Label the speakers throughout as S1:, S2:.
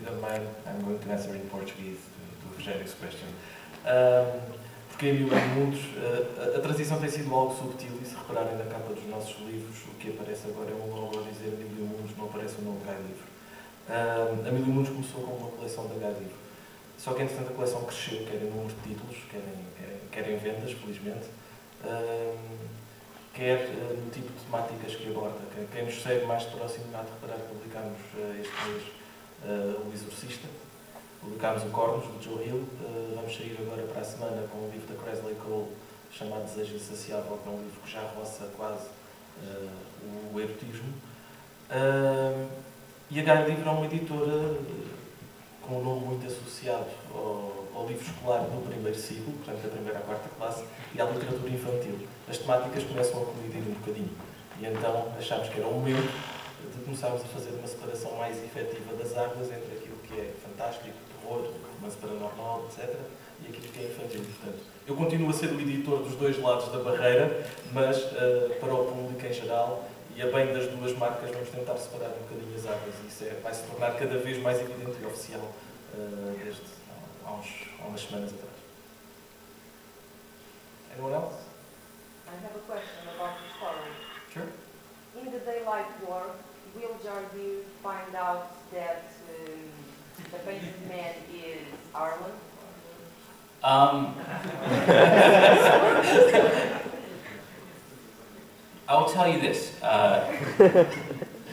S1: you don't mind, I'm going to answer in Portuguese to Rogério's question. Porque em Mil Mundos, a transição tem sido algo subtil, e se repararem na capa dos nossos livros, o que aparece agora é um logo a dizer Mil Mundos, não aparece o nome Gai Livro. A Mil Mundos começou como uma coleção da Gai Livro. Só que, entretanto, a coleção cresceu, quer em número de títulos, quer em vendas, felizmente, quer no tipo de temáticas que aborda. Quem nos segue mais próximo há de reparar que publicámos este mês O Exorcista, publicámos o Cornos, do Joe Hill, vamos sair agora para a semana com um livro da Cresley Cole chamado Desejo Insaciável, que é um livro que já roça quase o erotismo. E a Gai Livro é uma editora com um nome muito associado ao livro escolar do primeiro ciclo, portanto da primeira à quarta classe, e à literatura infantil. As temáticas começam a colidir um bocadinho. E então achámos que era o momento de começarmos a fazer uma separação mais efetiva das águas entre aquilo que é fantástico, terror, romance paranormal, etc., e aquilo que é infantil. Portanto, eu continuo a ser o editor dos dois lados da barreira, mas para o público em geral, e a bem das duas marcas, vamos tentar separar um bocadinho as águas, e isso vai se tornar cada vez mais evidente e oficial desde há umas semanas atrás. Anyone else?
S2: I have a question about the story.
S1: Sure.
S2: In the daylight war, will Jordi find out that the painted man is Arlen?
S3: I will tell you this.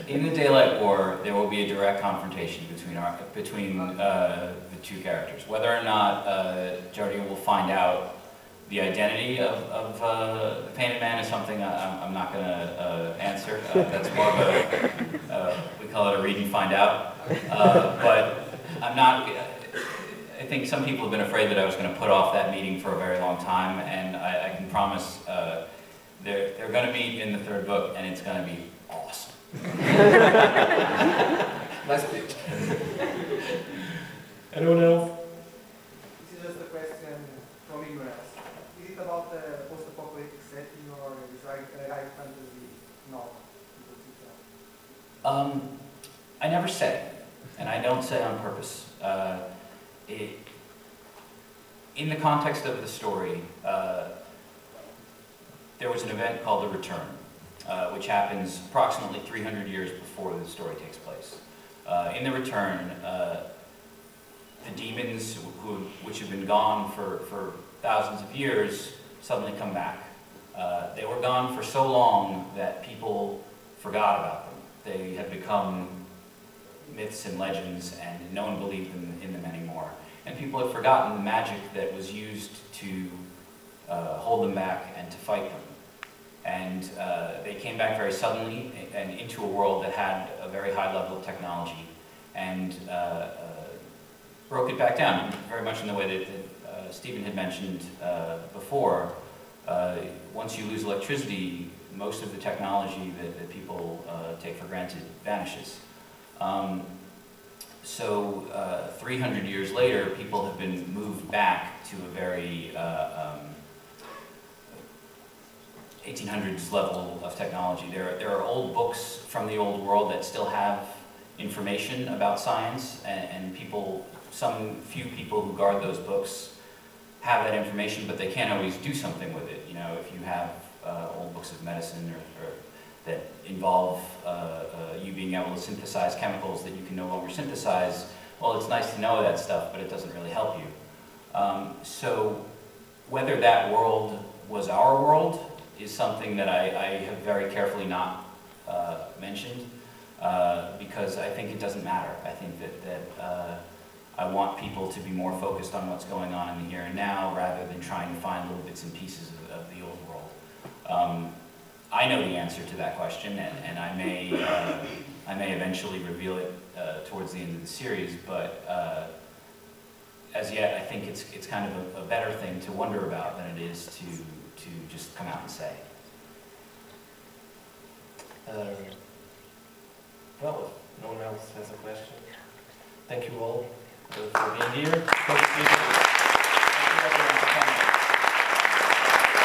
S3: In the Daylight War, there will be a direct confrontation between the two characters. Whether or not Jordi will find out the identity of the Painted Man is something I'm not going to answer. That's more of a, we call it a read and find out. But I'm not, I think some people have been afraid that I was going to put off that meeting for a very long time, and I can promise they're going to meet in the third book, and it's going to be awesome.
S1: Nice pitch. Anyone else?
S4: This is just a question from ignorance. Is it about the post-apocalyptic setting, or is it a light fantasy novel?
S3: I never say, and I don't say on purpose. In the context of the story, there was an event called The Return, which happens approximately 300 years before the story takes place. In The Return, the demons, which have been gone for thousands of years, suddenly come back. They were gone for so long that people forgot about them. They had become myths and legends, and no one believed in them anymore. And people had forgotten the magic that was used to hold them back and to fight them. And they came back very suddenly and into a world that had a very high level of technology, and broke it back down, very much in the way that Stephen had mentioned before. Once you lose electricity, most of the technology that people take for granted vanishes. So 300 years later, people have been moved back to a very 1800s level of technology. There are old books from the old world that still have information about science, and people, some few people who guard those books have that information, but they can't always do something with it. You know, if you have old books of medicine or that involve you being able to synthesize chemicals that you can no longer synthesize, well, it's nice to know that stuff, but it doesn't really help you. So whether that world was our world is something that I have very carefully not mentioned, because I think it doesn't matter. I think that I want people to be more focused on what's going on in the here and now, rather than trying to find little bits and pieces of the old world. I know the answer to that question, and I may eventually reveal it towards the end of the series, but as yet I think it's kind of a better thing to wonder about than it is to just come out and say.
S1: Well, if no one else has a question, thank you all for being here.